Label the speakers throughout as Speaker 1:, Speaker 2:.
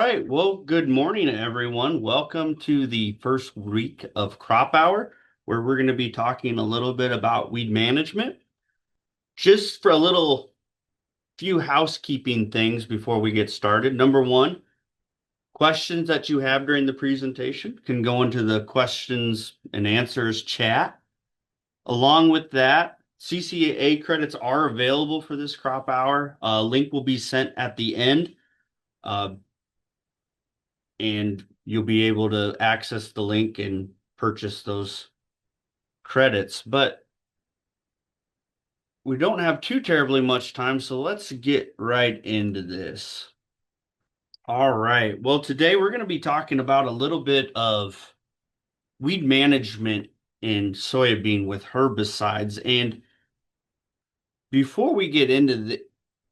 Speaker 1: right. Well, good morning, everyone. Welcome to the first week of Crop Hour, where we're going to be talking a little bit about weed management. Just for a little few housekeeping things before we get started. Number one, questions that you have during the presentation can go into the questions and answers chat. Along with that, CCA credits are available for this Crop Hour. A link will be sent at the end. Uh, and you'll be able to access the link and purchase those credits. But we don't have too terribly much time, so let's get right into this. All right. Well, today we're going to be talking about a little bit of weed management in soybean with herbicides. And before we get into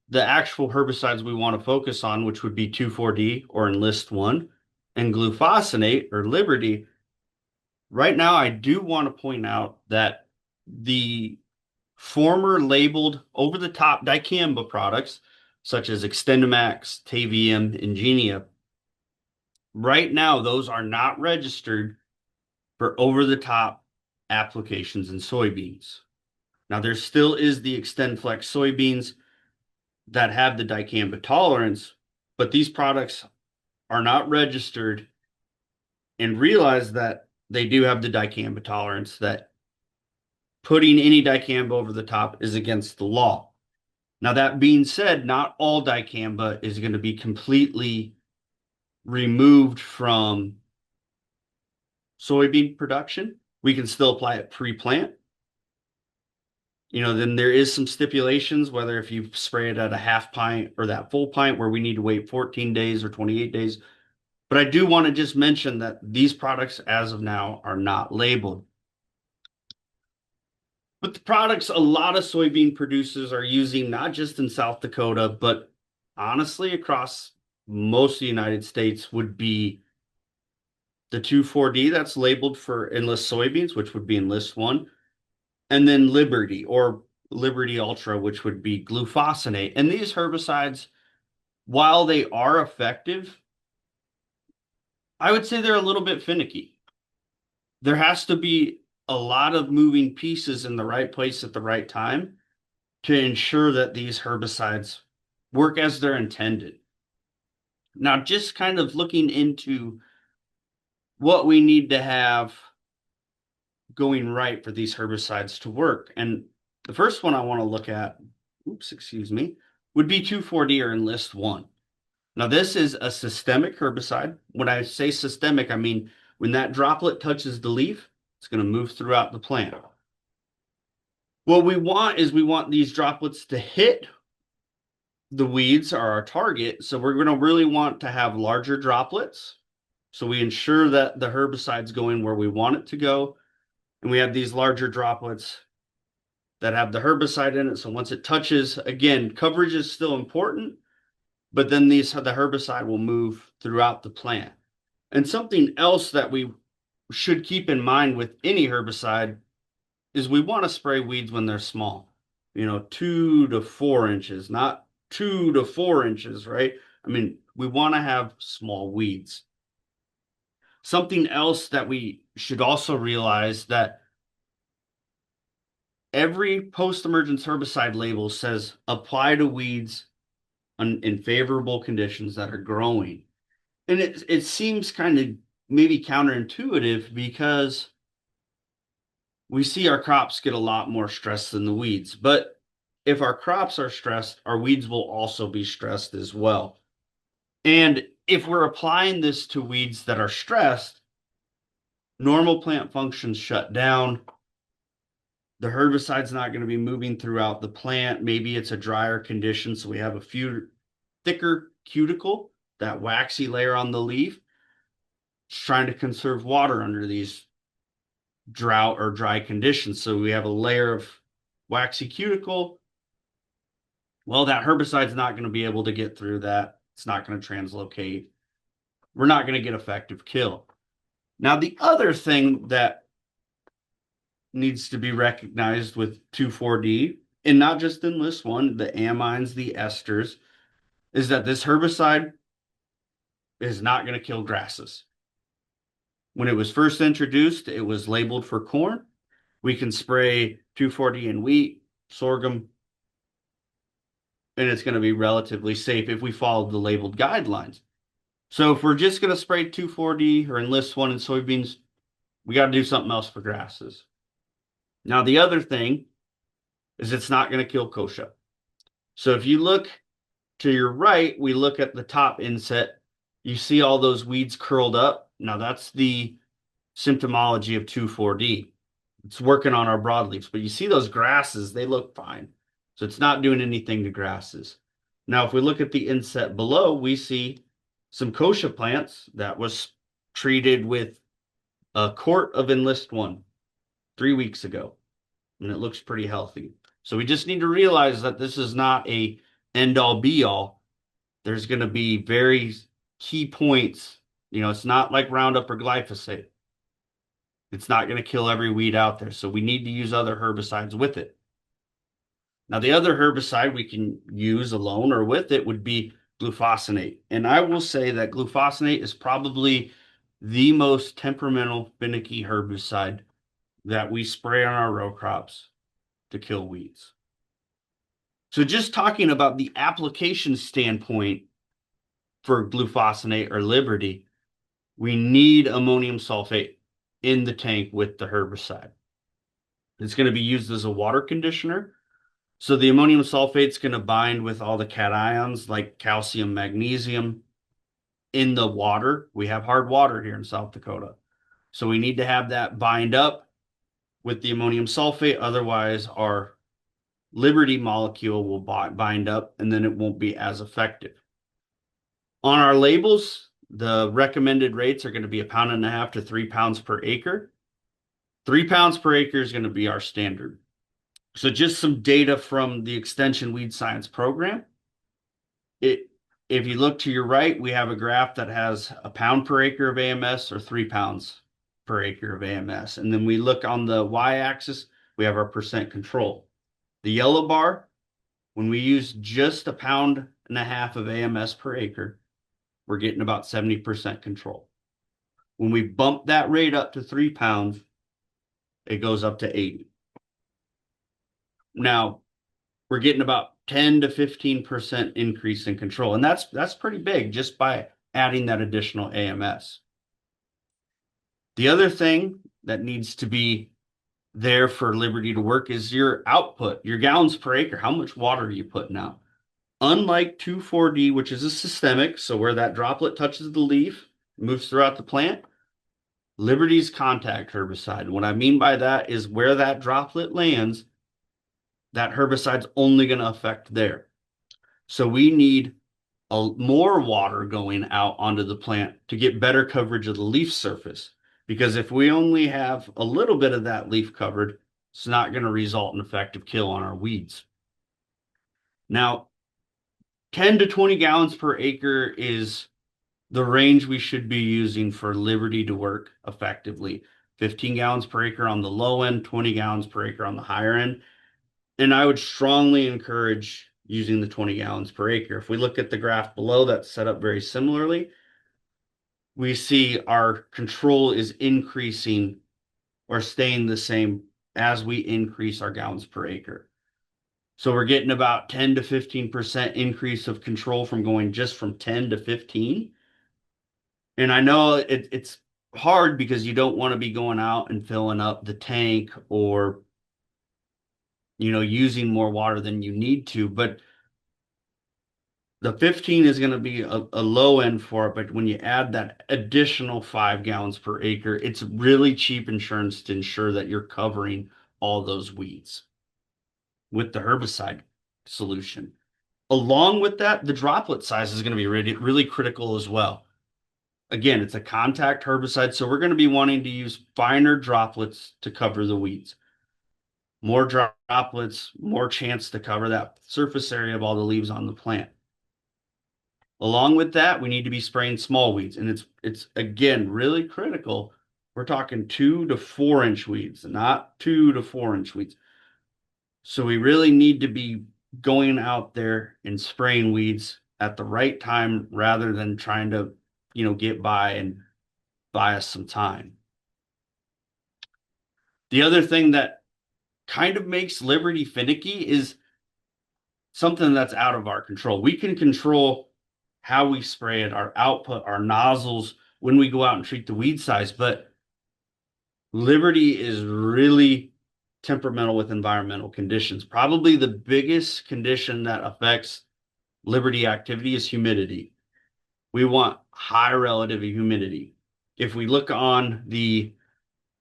Speaker 1: the actual herbicides we want to focus on, which would be 2,4-D or Enlist 1 and glufosinate or Liberty. Right now, I do want to point out that the former labeled over-the-top dicamba products, such as XtendiMax, Tavium, Ingenia, right now, those are not registered for over-the-top applications in soybeans. Now, there still is the XtendFlex soybeans that have the dicamba tolerance, but these products are not registered, and realize that they do have the dicamba tolerance, that putting any dicamba over the top is against the law. Now, that being said, not all dicamba is going to be completely removed from soybean production. We can still apply it pre-plant. Then there is some stipulations, whether if you spray it at a half pint or that full pint where we need to wait 14 days or 28 days. But I do want to just mention that these products, as of now, are not labeled. But the products a lot of soybean producers are using, not just in South Dakota, but honestly across most of the United States, would be the 2,4-D that's labeled for Enlist soybeans, which would be Enlist 1, and then Liberty or Liberty Ultra, which would be glufosinate. And these herbicides, while they are effective, I would say they're a little bit finicky. There has to be a lot of moving pieces in the right place at the right time to ensure that these herbicides work as they're intended. Now, just kind of looking into what we need to have going right for these herbicides to work. And the first one I want to look at, would be 2,4-D or Enlist 1. Now, this is a systemic herbicide. When I say systemic, I mean when that droplet touches the leaf, it's going to move throughout the plant. What we want is we want these droplets to hit the weeds, are our target. So we're going to really want to have larger droplets. So we ensure that the herbicide's going where we want it to go. And we have these larger droplets that have the herbicide in it. So once it touches, again, coverage is still important, but then the herbicide will move throughout the plant. And something else that we should keep in mind with any herbicide is we want to spray weeds when they're small, 2 to 4 inches, not 2 to 4 inches, right? I mean, we want to have small weeds. Something else that we should also realize that every post-emergence herbicide label says apply to weeds in favorable conditions that are growing. And it seems kind of maybe counterintuitive because we see our crops get a lot more stress than the weeds. But if our crops are stressed, our weeds will also be stressed as well. And if we're applying this to weeds that are stressed, normal plant functions shut down. The herbicide's not going to be moving throughout the plant. Maybe it's a drier condition, so we have a few thicker cuticle, that waxy layer on the leaf. It's trying to conserve water under these drought or dry conditions. So we have a layer of waxy cuticle. Well, that herbicide's not going to be able to get through that. It's not going to translocate. We're not going to get effective kill. Now, the other thing that needs to be recognized with 2,4-D, and not just in Enlist 1, the amines, the esters, is that this herbicide is not going to kill grasses. When it was first introduced, it was labeled for corn. We can spray 2,4-D in wheat, sorghum, and it's going to be relatively safe if we follow the labeled guidelines. So if we're just going to spray 2,4-D or Enlist 1 in soybeans, we got to do something else for grasses. Now, the other thing is it's not going to kill kochia. So if you look to your right, we look at the top inset, you see all those weeds curled up. Now that's the symptomology of 2,4-D. It's working on our broadleaves, but you see those grasses, they look fine. So it's not doing anything to grasses. Now, if we look at the inset below, we see some kochia plants that was treated with a quart of Enlist 1 3 weeks ago, and it looks pretty healthy. So we just need to realize that this is not a end-all be-all. There's going to be very key points. It's not like Roundup or glyphosate. It's not going to kill every weed out there. So we need to use other herbicides with it. Now, the other herbicide we can use alone or with it would be glufosinate. And I will say that glufosinate is probably the most temperamental, finicky herbicide that we spray on our row crops to kill weeds. So just talking about the application standpoint for glufosinate or Liberty, we need ammonium sulfate in the tank with the herbicide. It's going to be used as a water conditioner. So the ammonium sulfate is going to bind with all the cations like calcium, magnesium in the water. We have hard water here in South Dakota. So we need to have that bind up with the ammonium sulfate. Otherwise, our Liberty molecule will bind up and then it won't be as effective. On our labels, the recommended rates are going to be 1.5 pounds to 3 pounds per acre. 3 pounds per acre is going to be our standard. So just some data from the Extension Weed Science program. If you look to your right, we have a graph that has 1 pound per acre of AMS or 3 pounds per acre of AMS. And then we look on the y-axis, we have our percent control. The yellow bar, when we use just 1.5 pounds of AMS per acre, we're getting about 70% control. When we bump that rate up to 3 pounds, it goes up to 80. Now, we're getting about 10 to 15% increase in control. And that's pretty big just by adding that additional AMS. The other thing that needs to be there for Liberty to work is your output, your gallons per acre. How much water are you putting out? Unlike 2,4-D, which is a systemic, so where that droplet touches the leaf, moves throughout the plant, Liberty's contact herbicide. What I mean by that is where that droplet lands, that herbicide's only going to affect there. So we need more water going out onto the plant to get better coverage of the leaf surface. Because if we only have a little bit of that leaf covered, it's not going to result in effective kill on our weeds. Now, 10 to 20 gallons per acre is the range we should be using for Liberty to work effectively. 15 gallons per acre on the low end, 20 gallons per acre on the higher end. And I would strongly encourage using the 20 gallons per acre. If we look at the graph below, that's set up very similarly. We see our control is increasing or staying the same as we increase our gallons per acre. So we're getting about 10 to 15% increase of control from going just from 10 to 15. And I know it's hard because you don't want to be going out and filling up the tank or using more water than you need to, but the 15 is going to be a low end for it. But when you add that additional 5 gallons per acre, it's really cheap insurance to ensure that you're covering all those weeds with the herbicide solution. Along with that, the droplet size is going to be really, really critical as well. Again, it's a contact herbicide, so we're going to be wanting to use finer droplets to cover the weeds. More droplets, more chance to cover that surface area of all the leaves on the plant. Along with that, we need to be spraying small weeds, and it's again really critical. We're talking 2 to 4 inch weeds, not 2 to 4 inch weeds. So we really need to be going out there and spraying weeds at the right time rather than trying to get by and buy us some time. The other thing that kind of makes Liberty finicky is something that's out of our control. We can control how we spray it, our output, our nozzles when we go out and treat the weed size, but Liberty is really temperamental with environmental conditions. Probably the biggest condition that affects Liberty activity is humidity. We want high relative humidity. If we look on the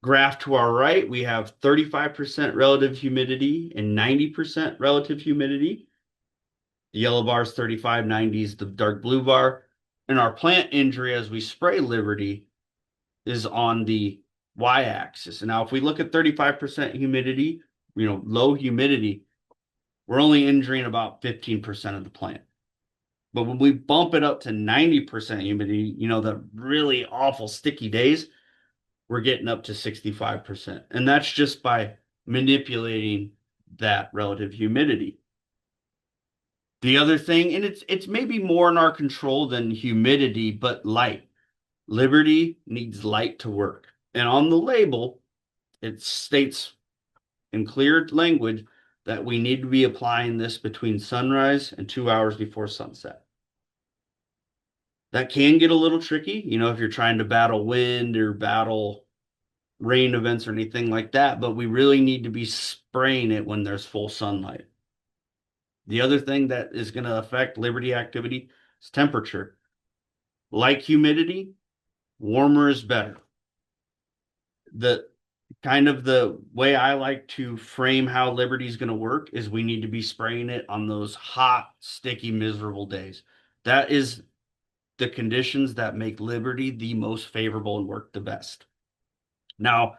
Speaker 1: graph to our right, we have 35% relative humidity and 90% relative humidity. The yellow bar is 35, 90 is the dark blue bar. And our plant injury as we spray Liberty is on the y-axis. And now if we look at 35% humidity, low humidity, we're only injuring about 15% of the plant. But when we bump it up to 90% humidity, the really awful sticky days, we're getting up to 65%. And that's just by manipulating that relative humidity. The other thing, and it's maybe more in our control than humidity, but light. Liberty needs light to work. And on the label, it states in clear language that we need to be applying this between sunrise and 2 hours before sunset. That can get a little tricky, if you're trying to battle wind or battle rain events or anything like that, but we really need to be spraying it when there's full sunlight. The other thing that is going to affect Liberty activity is temperature. Like humidity, warmer is better. The way I like to frame how Liberty is going to work is we need to be spraying it on those hot, sticky, miserable days. That is the conditions that make Liberty the most favorable and work the best. Now,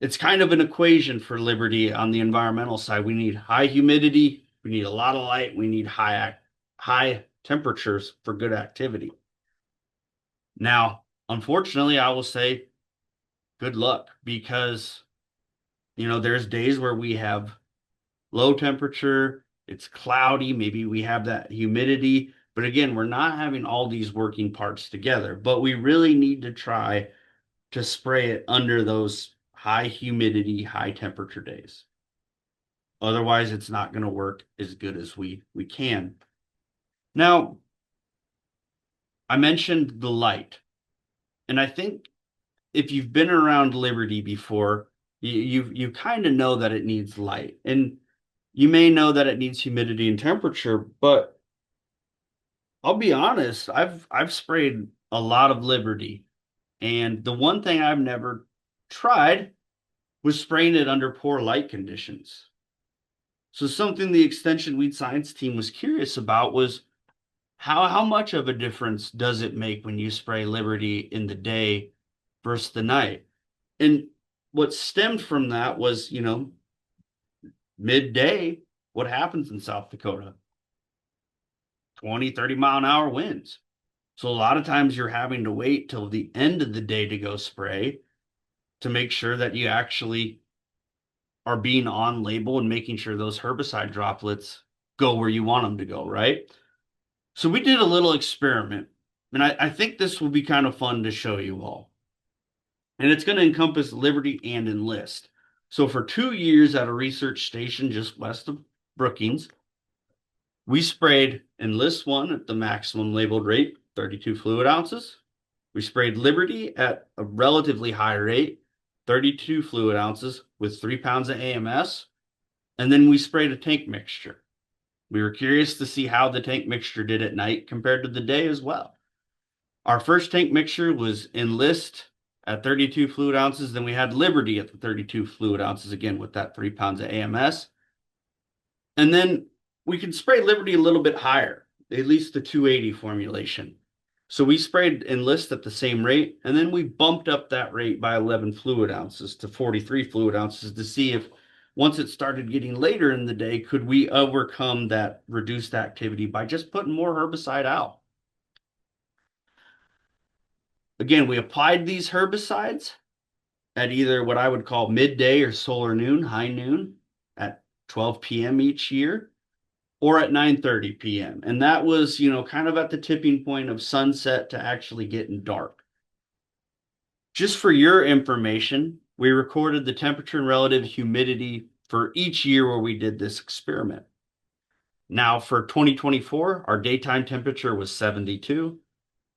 Speaker 1: it's kind of an equation for Liberty on the environmental side. We need high humidity, we need a lot of light, we need high temperatures for good activity. Now, unfortunately, I will say good luck because there's days where we have low temperature, it's cloudy, maybe we have that humidity, but again, we're not having all these working parts together, but we really need to try to spray it under those high humidity, high temperature days. Otherwise, it's not going to work as good as we can. Now, I mentioned the light, and I think if you've been around Liberty before, you kind of know that it needs light, and you may know that it needs humidity and temperature, but I'll be honest, I've sprayed a lot of Liberty, and the one thing I've never tried was spraying it under poor light conditions. So something the extension weed science team was curious about was how much of a difference does it make when you spray Liberty in the day versus the night? And what stemmed from that was, midday, what happens in South Dakota? 20, 30 mile an hour winds. So a lot of times you're having to wait till the end of the day to go spray to make sure that you actually are being on label and making sure those herbicide droplets go where you want them to go, right? So we did a little experiment, and I think this will be kind of fun to show you all. And it's going to encompass Liberty and Enlist. So for 2 years at a research station just west of Brookings, we sprayed Enlist 1 at the maximum labeled rate, 32 fluid ounces. We sprayed Liberty at a relatively high rate, 32 fluid ounces with 3 pounds of AMS. And then we sprayed a tank mixture. We were curious to see how the tank mixture did at night compared to the day as well. Our first tank mixture was Enlist at 32 fluid ounces. Then we had Liberty at the 32 fluid ounces again with that 3 pounds of AMS. And then we could spray Liberty a little bit higher, at least the 280 formulation. So we sprayed Enlist at the same rate, and then we bumped up that rate by 11 fluid ounces to 43 fluid ounces to see if once it started getting later in the day, could we overcome that reduced activity by just putting more herbicide out? Again, we applied these herbicides at either what I would call midday or solar noon, high noon, at 12 p.m. each year. or at 9:30 p.m. And that was, kind of at the tipping point of sunset to actually getting dark. Just for your information, we recorded the temperature and relative humidity for each year where we did this experiment. Now for 2024, our daytime temperature was 72,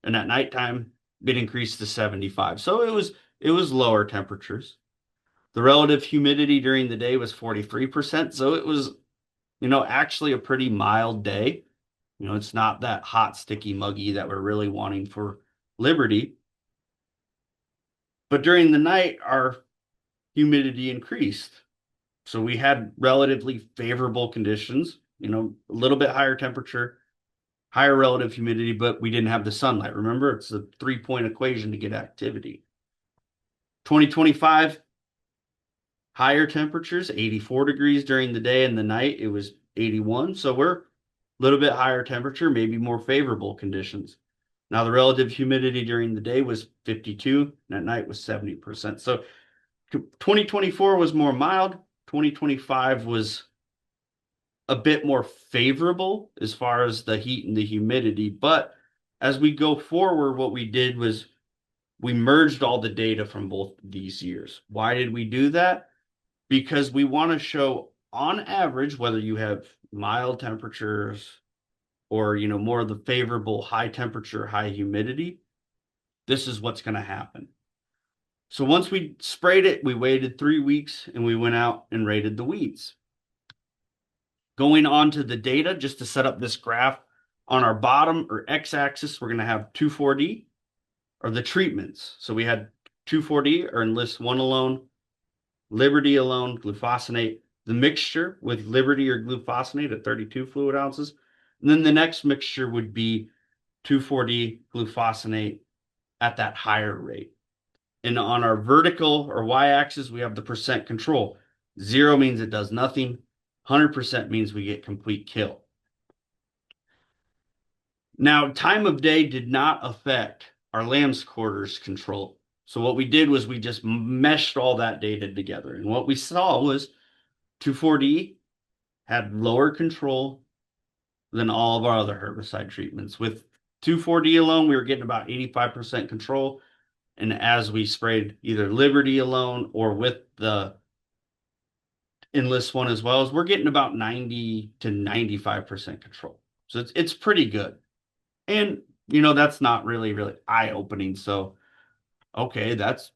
Speaker 1: and at nighttime it increased to 75. So it was lower temperatures. The relative humidity during the day was 43%, so it was, actually a pretty mild day. It's not that hot, sticky, muggy that we're really wanting for Liberty. But during the night, our humidity increased. So we had relatively favorable conditions, a little bit higher temperature, higher relative humidity, but we didn't have the sunlight. Remember, it's a 3-point equation to get activity. 2025, higher temperatures, 84 degrees during the day, and the night it was 81. So we're a little bit higher temperature, maybe more favorable conditions. Now the relative humidity during the day was 52, and at night was 70%. So 2024 was more mild. 2025 was a bit more favorable as far as the heat and the humidity. But as we go forward, what we did was we merged all the data from both these years. Why did we do that? Because we want to show on average, whether you have mild temperatures or, more of the favorable high temperature, high humidity, this is what's going to happen. So once we sprayed it, we waited 3 weeks and we went out and rated the weeds. Going on to the data, just to set up this graph, on our bottom or x-axis, we're going to have 2,4-D, or the treatments. So we had 2,4-D or Enlist 1 alone, Liberty alone, glufosinate, the mixture with Liberty or glufosinate at 32 fluid ounces. And then the next mixture would be 2,4-D glufosinate at that higher rate. And on our vertical or y-axis, we have the percent control. 0 means it does nothing. 100% means we get complete kill. Now, time of day did not affect our lamb's quarters control. So what we did was we just meshed all that data together. And what we saw was 2,4-D had lower control than all of our other herbicide treatments. With 2,4-D alone, we were getting about 85% control. And as we sprayed either Liberty alone or with the Enlist 1 as well, as we're getting about 90 to 95% control. So it's pretty good. And, that's not really, really eye-opening. So, okay, that's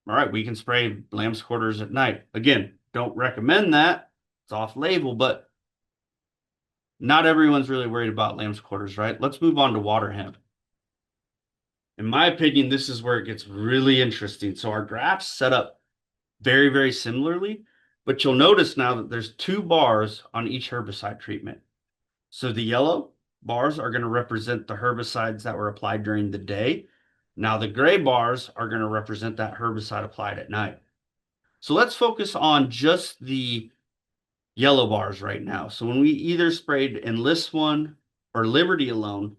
Speaker 1: all right. We can spray lamb's quarters at night. Again, don't recommend that. It's off-label, but not everyone's really worried about lamb's quarters, right? Let's move on to water hemp. In my opinion, this is where it gets really interesting. So our graphs set up very, very similarly, but you'll notice now that there's 2 bars on each herbicide treatment. So the yellow bars are going to represent the herbicides that were applied during the day. Now the gray bars are going to represent that herbicide applied at night. So let's focus on just the yellow bars right now. So when we either sprayed Enlist 1 or Liberty alone,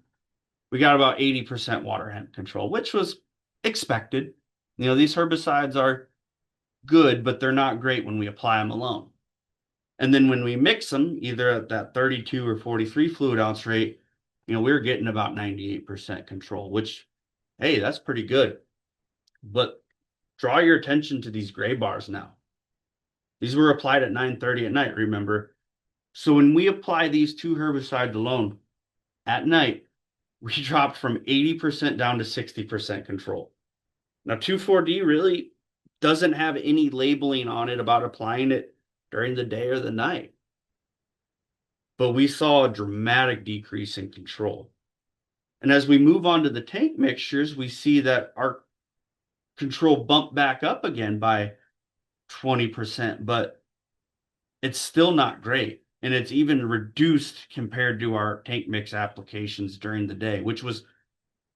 Speaker 1: we got about 80% water hemp control, which was expected. These herbicides are good, but they're not great when we apply them alone. And then when we mix them, either at that 32 or 43 fluid ounce rate, we're getting about 98% control, which, hey, that's pretty good. But draw your attention to these gray bars now. These were applied at 9:30 at night, remember? So when we apply these 2 herbicides alone at night, we dropped from 80% down to 60% control. Now, 2,4-D really doesn't have any labeling on it about applying it during the day or the night. But we saw a dramatic decrease in control. And as we move on to the tank mixtures, we see that our control bumped back up again by 20%, but it's still not great. And it's even reduced compared to our tank mix applications during the day, which was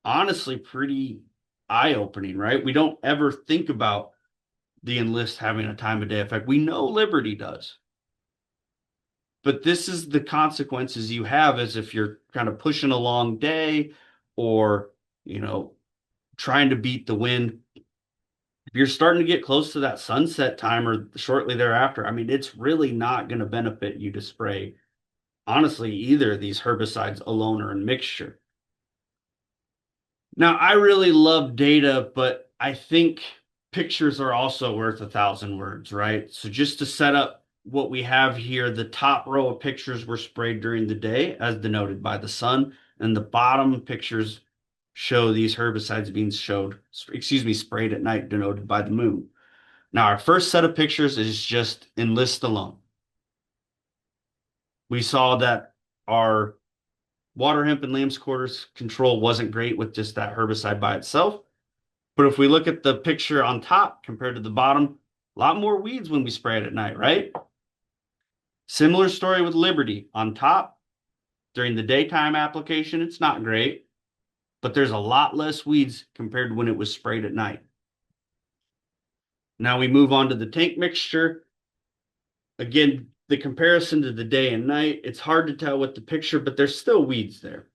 Speaker 1: honestly pretty eye-opening, right? We don't ever think about the Enlist having a time of day effect. We know Liberty does. But this is the consequences you have as if you're kind of pushing a long day or, trying to beat the wind. If you're starting to get close to that sunset time or shortly thereafter, it's really not going to benefit you to spray honestly either of these herbicides alone or in mixture. Now, I really love data, but I think pictures are also worth 1,000 words, right? So just to set up what we have here, the top row of pictures were sprayed during the day, as denoted by the sun, and the bottom pictures show these herbicides being sprayed at night, denoted by the moon. Now, our first set of pictures is just Enlist alone. We saw that our water hemp and lamb's quarters control wasn't great with just that herbicide by itself. But if we look at the picture on top compared to the bottom, a lot more weeds when we spray it at night, right? Similar story with Liberty. On top, during the daytime application, it's not great, but there's a lot less weeds compared to when it was sprayed at night. Now we move on to the tank mixture. Again, the comparison to the day and night, it's hard to tell with the picture, but there's still weeds there.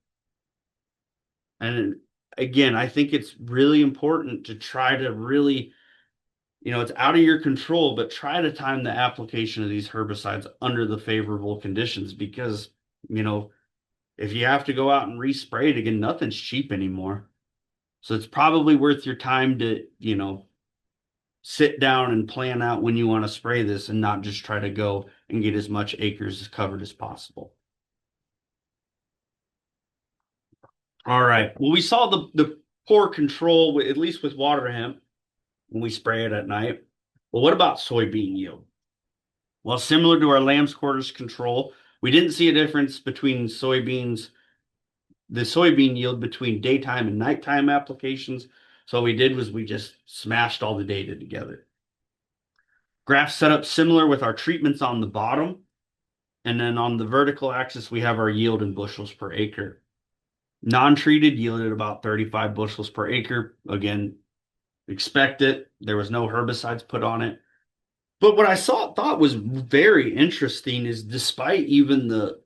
Speaker 1: And again, I think it's really important to try to really, it's out of your control, but try to time the application of these herbicides under the favorable conditions because, if you have to go out and respray it again, nothing's cheap anymore. So it's probably worth your time to, sit down and plan out when you want to spray this and not just try to go and get as much acres covered as possible. All right. Well, we saw the poor control, at least with water hemp, when we spray it at night. Well, what about soybean yield? Well, similar to our lamb's quarters control, we didn't see a difference between the soybean yield between daytime and nighttime applications. So what we did was we just smashed all the data together. Graph set up similar with our treatments on the bottom. And then on the vertical axis, we have our yield in bushels per acre. Non-treated yielded about 35 bushels per acre. Again, expect it. There was no herbicides put on it. But what I thought was very interesting is despite even the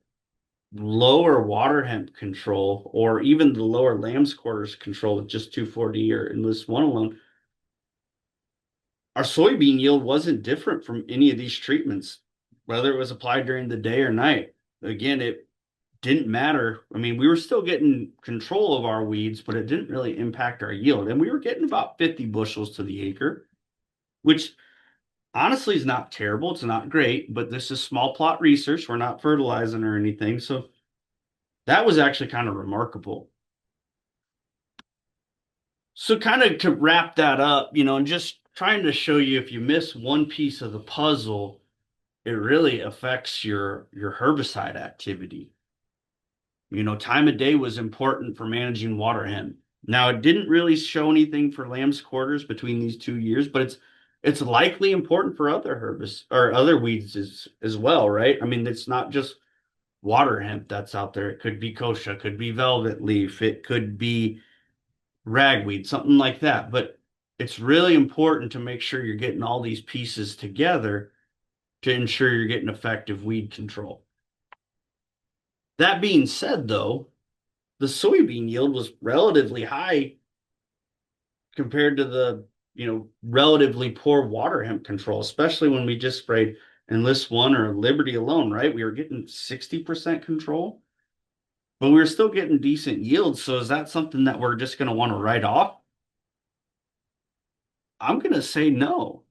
Speaker 1: lower water hemp control or even the lower lamb's quarters control with just 2,4-D or Enlist one alone, our soybean yield wasn't different from any of these treatments, whether it was applied during the day or night. Again, it didn't matter. I mean, we were still getting control of our weeds, but it didn't really impact our yield. And we were getting about 50 bushels to the acre, which honestly is not terrible. It's not great, but this is small plot research. We're not fertilizing or anything. So that was actually kind of remarkable. So kind of to wrap that up, and just trying to show you if you miss one piece of the puzzle, it really affects your herbicide activity. Time of day was important for managing water hemp. Now, it didn't really show anything for lamb's quarters between these 2 years, but it's likely important for other herbicides or other weeds as well, right? I mean, it's not just water hemp that's out there. It could be kochia, could be velvet leaf, it could be ragweed, something like that. But it's really important to make sure you're getting all these pieces together to ensure you're getting effective weed control. That being said, though, the soybean yield was relatively high compared to the, relatively poor water hemp control, especially when we just sprayed Enlist One or Liberty alone, right? We were getting 60% control, but we were still getting decent yields. So is that something that we're just going to want to write off? I'm going to say no.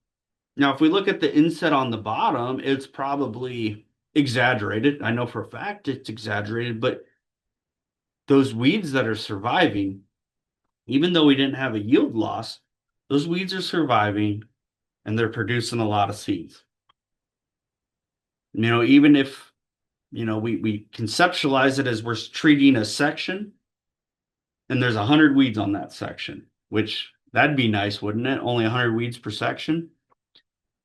Speaker 1: Now, if we look at the inset on the bottom, it's probably exaggerated. I know for a fact it's exaggerated, but those weeds that are surviving, even though we didn't have a yield loss, those weeds are surviving and they're producing a lot of seeds. Even if, we conceptualize it as we're treating a section and there's 100 weeds on that section, which that'd be nice, wouldn't it? Only 100 weeds per section.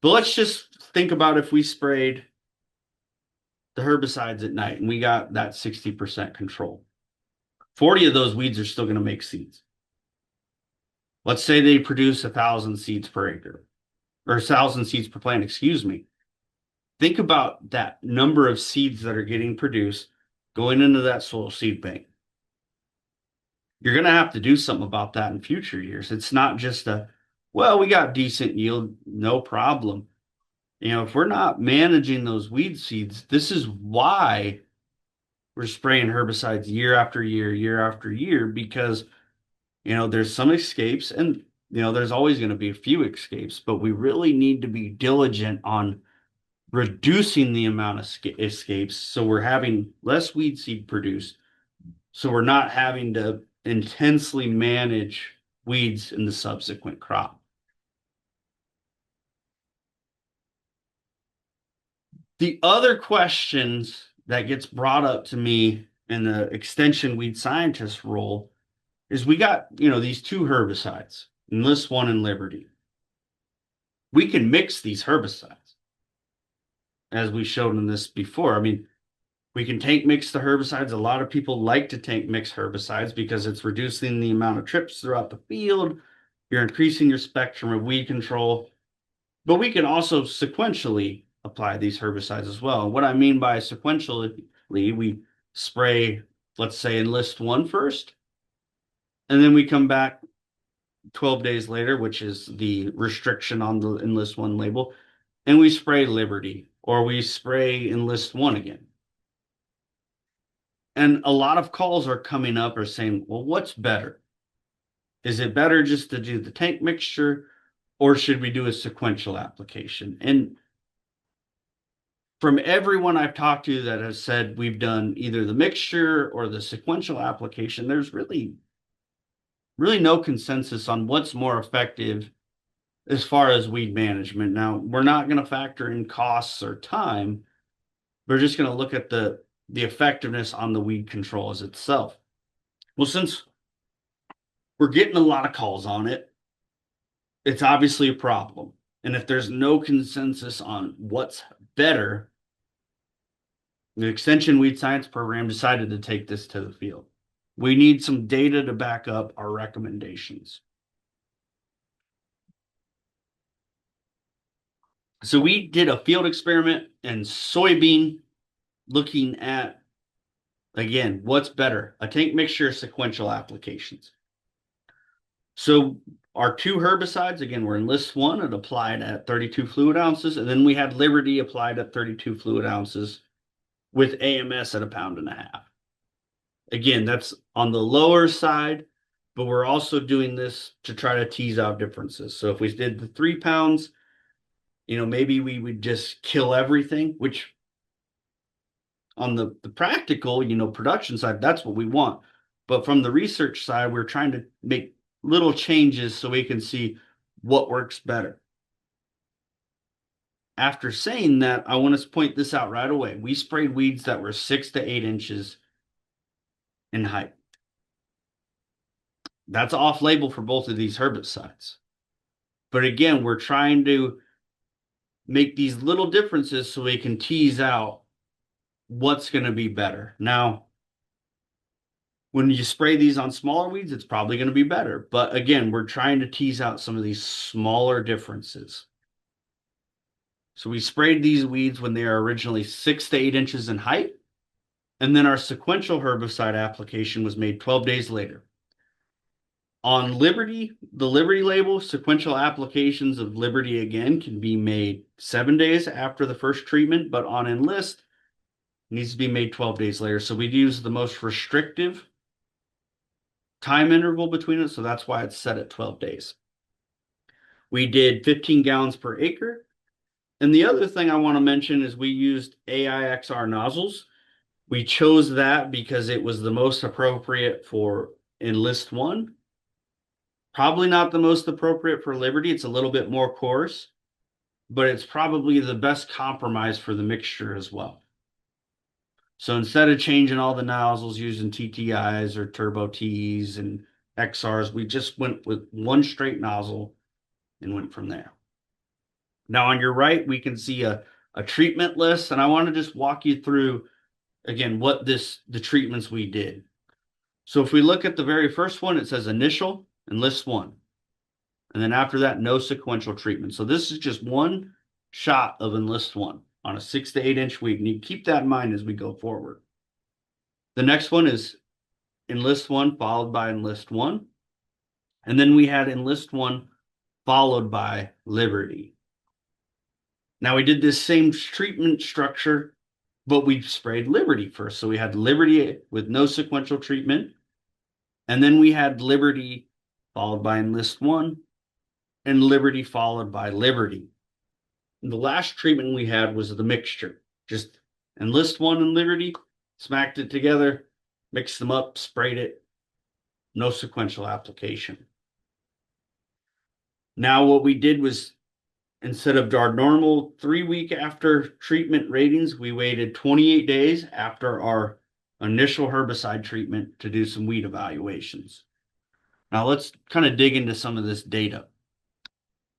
Speaker 1: But let's just think about if we sprayed the herbicides at night and we got that 60% control. 40 of those weeds are still going to make seeds. Let's say they produce 1,000 seeds per acre or 1,000 seeds per plant, excuse me. Think about that number of seeds that are getting produced going into that soil seed bank. You're going to have to do something about that in future years. It's not just we got decent yield, no problem. If we're not managing those weed seeds, this is why we're spraying herbicides year after year, year after year, because, there's some escapes and, there's always going to be a few escapes, but we really need to be diligent on reducing the amount of escapes. So we're having less weed seed produced. So we're not having to intensely manage weeds in the subsequent crop. The other questions that gets brought up to me in the extension weed scientist role is we got, these two herbicides, Enlist One and Liberty. We can mix these herbicides, as we showed in this before. I mean, we can tank mix the herbicides. A lot of people like to tank mix herbicides because it's reducing the amount of trips throughout the field. You're increasing your spectrum of weed control. But we can also sequentially apply these herbicides as well. And what I mean by sequentially, we spray, let's say, Enlist One first, and then we come back 12 days later, which is the restriction on the Enlist One label, and we spray Liberty, or we spray Enlist One again. And a lot of calls are coming up are saying, well, what's better? Is it better just to do the tank mixture, or should we do a sequential application? And from everyone I've talked to that has said we've done either the mixture or the sequential application, there's really no consensus on what's more effective as far as weed management. Now, we're not going to factor in costs or time. We're just going to look at the effectiveness on the weed control as itself. Well, since we're getting a lot of calls on it, it's obviously a problem. And if there's no consensus on what's better, the Extension Weed Science Program decided to take this to the field. We need some data to back up our recommendations. So we did a field experiment in soybean looking at, again, what's better, a tank mixture or sequential applications. So our two herbicides, again, were Enlist One and applied at 32 fluid ounces, and then we had Liberty applied at 32 fluid ounces with AMS at 1.5 pounds. Again, that's on the lower side, but we're also doing this to try to tease out differences. So if we did the 3 pounds, maybe we would just kill everything, which on the practical, production side, that's what we want. But from the research side, we're trying to make little changes so we can see what works better. After saying that, I want to point this out right away. We sprayed weeds that were 6 to 8 inches in height. That's off label for both of these herbicides. But again, we're trying to make these little differences so we can tease out what's going to be better. Now, when you spray these on smaller weeds, it's probably going to be better. But again, we're trying to tease out some of these smaller differences. So we sprayed these weeds when they are originally 6 to 8 inches in height. And then our sequential herbicide application was made 12 days later. On Liberty, the Liberty label, sequential applications of Liberty again can be made 7 days after the first treatment, but on Enlist, it needs to be made 12 days later. So we'd use the most restrictive time interval between it, so that's why it's set at 12 days. We did 15 gallons per acre. And the other thing I want to mention is we used AIXR nozzles. We chose that because it was the most appropriate for Enlist One. Probably not the most appropriate for Liberty. It's a little bit more coarse, but it's probably the best compromise for the mixture as well. So instead of changing all the nozzles using TTIs or Turbo Ts and XRs, we just went with one straight nozzle and went from there. Now on your right, we can see a treatment list, and I want to just walk you through, again, the treatments we did. So if we look at the very first one, it says initial, Enlist One. And then after that, no sequential treatment. So this is just one shot of Enlist One on a 6 to 8 inch weed. And you keep that in mind as we go forward. The next one is Enlist One followed by Enlist One. And then we had Enlist One followed by Liberty. Now we did this same treatment structure but we sprayed Liberty first. So we had Liberty with no sequential treatment. And then we had Liberty followed by Enlist 1 and Liberty followed by Liberty. And the last treatment we had was the mixture. Just Enlist 1 and Liberty, smacked it together, mixed them up, sprayed it. No sequential application. Now what we did was, instead of our normal 3-week after treatment ratings, we waited 28 days after our initial herbicide treatment to do some weed evaluations. Now let's kind of dig into some of this data.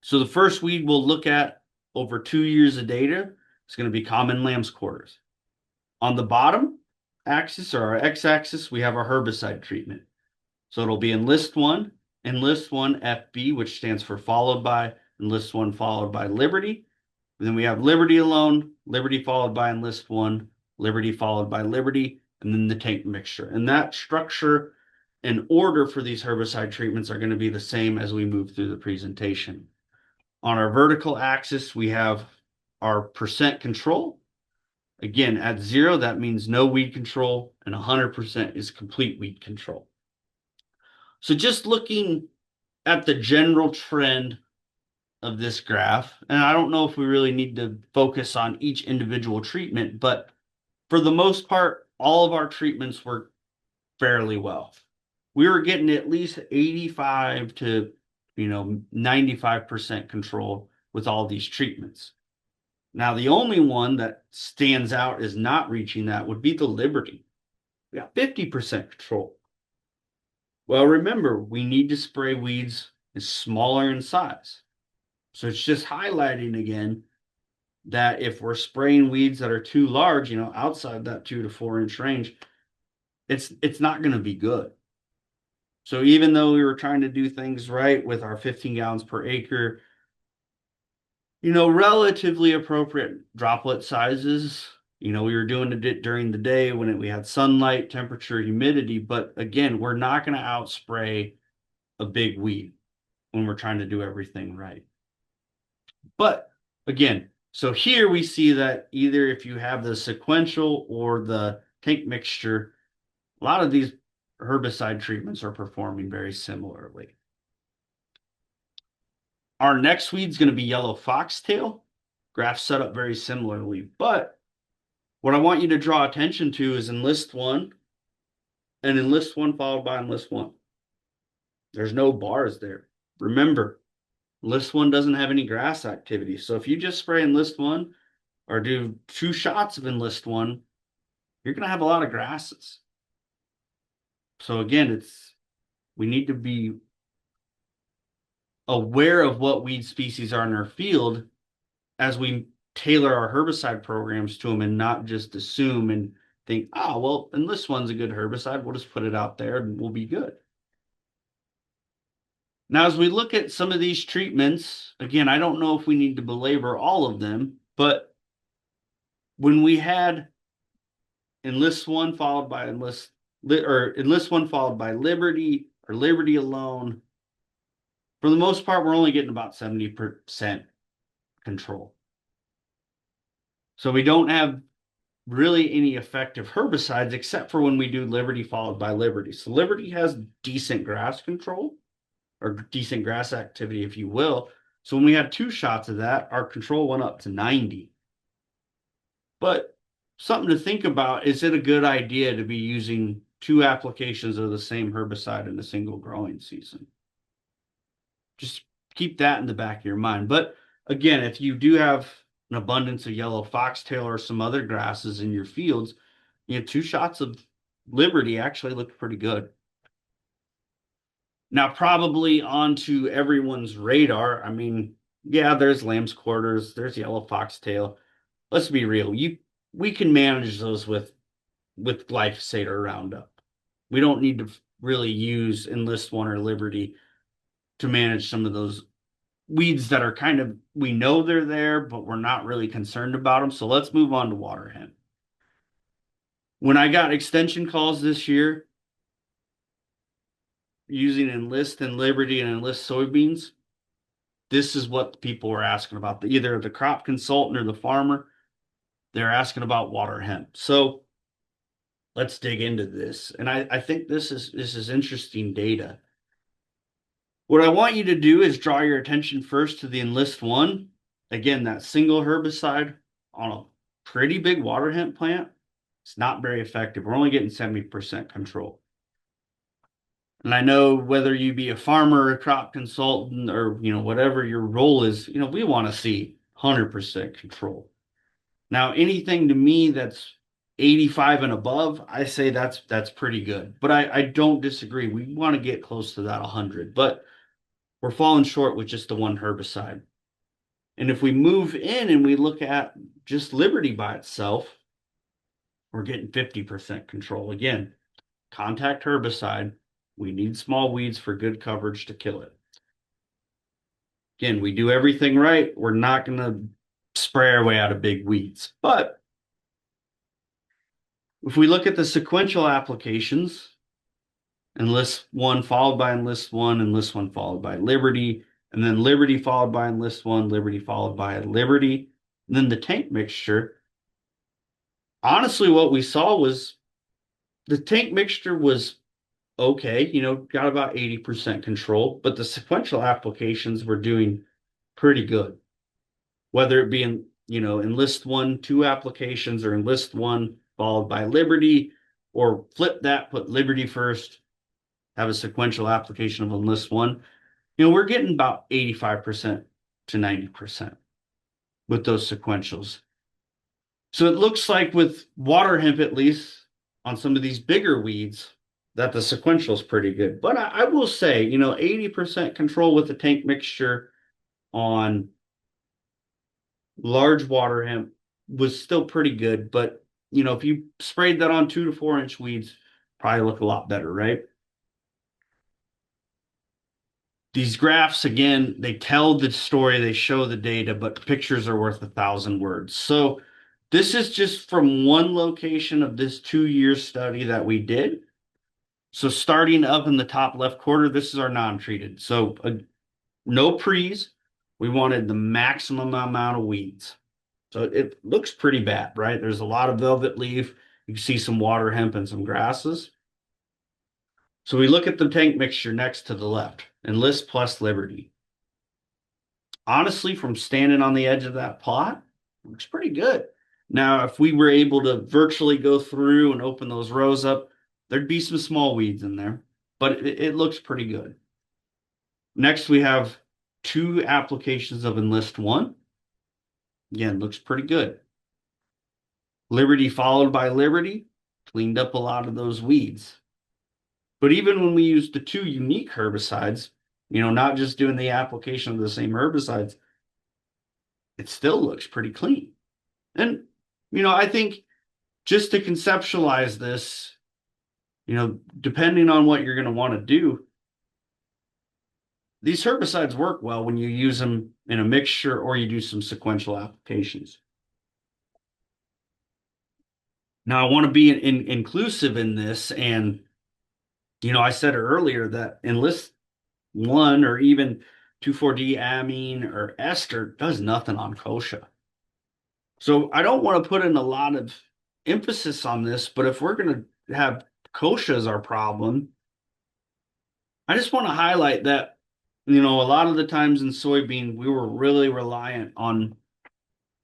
Speaker 1: So the first weed we'll look at over 2 years of data is going to be common lamb's quarters. On the bottom axis, or our x-axis, we have our herbicide treatment. So it'll be Enlist 1 FB, which stands for followed by, Enlist 1 followed by Liberty. And then we have Liberty alone, Liberty followed by Enlist 1, Liberty followed by Liberty, and then the tank mixture. And that structure and order for these herbicide treatments are going to be the same as we move through the presentation. On our vertical axis, we have our percent control. Again, at 0, that means no weed control, and 100% is complete weed control. So just looking at the general trend of this graph, and I don't know if we really need to focus on each individual treatment, but for the most part, all of our treatments work fairly well. We were getting at least 85 to 95% control with all these treatments. Now, the only one that stands out as not reaching that would be the Liberty. We got 50% control. Well, remember, we need to spray weeds smaller in size. So it's just highlighting again that if we're spraying weeds that are too large, outside that 2 to 4 inch range, it's not going to be good. So even though we were trying to do things right with our 15 gallons per acre, relatively appropriate droplet sizes, we were doing it during the day when we had sunlight, temperature, humidity, but again, we're not going to outspray a big weed when we're trying to do everything right. But again, so here we see that either if you have the sequential or the tank mixture, a lot of these herbicide treatments are performing very similarly. Our next weed is going to be yellow foxtail. Graph set up very similarly, but what I want you to draw attention to is Enlist 1 and Enlist 1 followed by Enlist 1. There's no bars there. Remember, Enlist 1 doesn't have any grass activity. So if you just spray Enlist 1 or do 2 shots of Enlist 1, you're going to have a lot of grasses. So again, we need to be aware of what weed species are in our field as we tailor our herbicide programs to them, and not just assume and think, well, Enlist 1's a good herbicide, we'll just put it out there and we'll be good. Now, as we look at some of these treatments, again, I don't know if we need to belabor all of them, but when we had Enlist 1 followed by Enlist 1 followed by Liberty, or Liberty alone, for the most part, we're only getting about 70% control. So we don't have really any effective herbicides except for when we do Liberty followed by Liberty. So Liberty has decent grass control, or decent grass activity, if you will. So when we had 2 shots of that, our control went up to 90. But something to think about, is it a good idea to be using 2 applications of the same herbicide in a single growing season? Just keep that in the back of your mind. But again, if you do have an abundance of yellow foxtail or some other grasses in your fields, 2 shots of Liberty actually look pretty good. Now, probably onto everyone's radar, yeah, there's lamb's quarters, there's yellow foxtail. Let's be real, we can manage those with glyphosate or Roundup. We don't need to really use Enlist 1 or Liberty to manage some of those weeds that are we know they're there, but we're not really concerned about them. So let's move on to water hemp. When I got extension calls this year using Enlist and Liberty and Enlist soybeans, this is what people were asking about. Either the crop consultant or the farmer. They're asking about water hemp. So let's dig into this. And I think this is interesting data. What I want you to do is draw your attention first to the Enlist One. Again, that single herbicide on a pretty big water hemp plant. It's not very effective. We're only getting 70% control. And I know whether you be a farmer, a crop consultant, or whatever your role is, we want to see 100% control. Now, anything to me that's 85 and above, I say that's pretty good. But I don't disagree. We want to get close to that 100, but we're falling short with just the one herbicide. And if we move in and we look at just Liberty by itself, we're getting 50% control. Again, contact herbicide. We need small weeds for good coverage to kill it. Again, we do everything right. We're not going to spray our way out of big weeds. But if we look at the sequential applications, Enlist One followed by Enlist One, Enlist One followed by Liberty, and then Liberty followed by Enlist One, Liberty followed by Liberty, and then the tank mixture. Honestly, what we saw was the tank mixture was okay, got about 80% control, but the sequential applications were doing pretty good. Whether it be Enlist One, two applications, or Enlist One followed by Liberty, or flip that, put Liberty first, have a sequential application of Enlist One, we're getting about 85% to 90% with those sequentials. So it looks like with water hemp, at least on some of these bigger weeds, that the sequential is pretty good. But I will say, 80% control with the tank mixture on large water hemp was still pretty good. But, if you sprayed that on 2 to 4 inch weeds, probably look a lot better, right? These graphs, again, they tell the story, they show the data, but pictures are worth 1,000 words. So this is just from one location of this 2-year study that we did. So starting up in the top left corner, this is our non-treated. So no pre's. We wanted the maximum amount of weeds. So it looks pretty bad, right? There's a lot of velvet leaf. You can see some water hemp and some grasses. So we look at the tank mixture next to the left, Enlist plus Liberty. Honestly, from standing on the edge of that plot, looks pretty good. Now, if we were able to virtually go through and open those rows up, there'd be some small weeds in there, but it looks pretty good. Next, we have 2 applications of Enlist One. Again, looks pretty good. Liberty followed by Liberty, cleaned up a lot of those weeds. But even when we use the 2 unique herbicides, not just doing the application of the same herbicides, it still looks pretty clean. And, I think just to conceptualize this, depending on what you're going to want to do, these herbicides work well when you use them in a mixture or you do some sequential applications. Now, I want to be inclusive in this. And, I said earlier that Enlist One or even 2,4-D amine or ester does nothing on kochia. So I don't want to put in a lot of emphasis on this, but if we're going to have kochia as our problem, I just want to highlight that, a lot of the times in soybean, we were really reliant on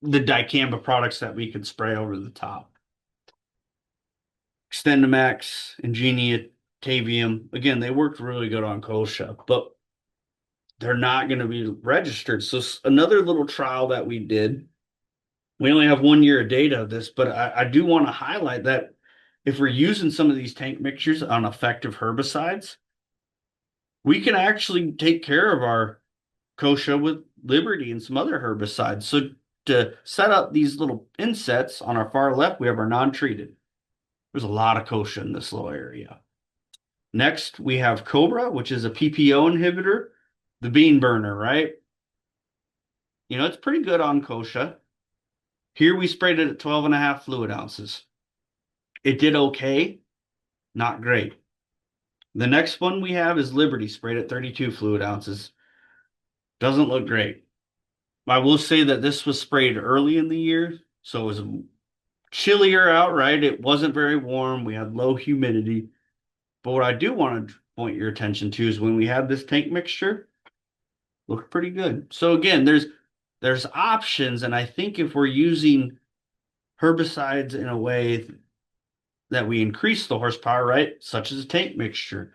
Speaker 1: the dicamba products that we could spray over the top. Extendamax, Ingenia, Tavium, again, they worked really good on kochia, but they're not going to be registered. So another little trial that we did, we only have 1 year of data of this, but I do want to highlight that if we're using some of these tank mixtures on effective herbicides, we can actually take care of our kochia with Liberty and some other herbicides. So to set up these little insets on our far left, we have our non-treated. There's a lot of kochia in this little area. Next, we have Cobra, which is a PPO inhibitor, the bean burner, right? It's pretty good on kochia. Here we sprayed it at 12.5 fluid ounces. It did okay, not great. The next one we have is Liberty, sprayed at 32 fluid ounces. Doesn't look great. I will say that this was sprayed early in the year, so it was chillier out, right? It wasn't very warm. We had low humidity. But what I do want to point your attention to is when we had this tank mixture, looked pretty good. So again, there's options, and I think if we're using herbicides in a way that we increase the horsepower, right, such as a tank mixture,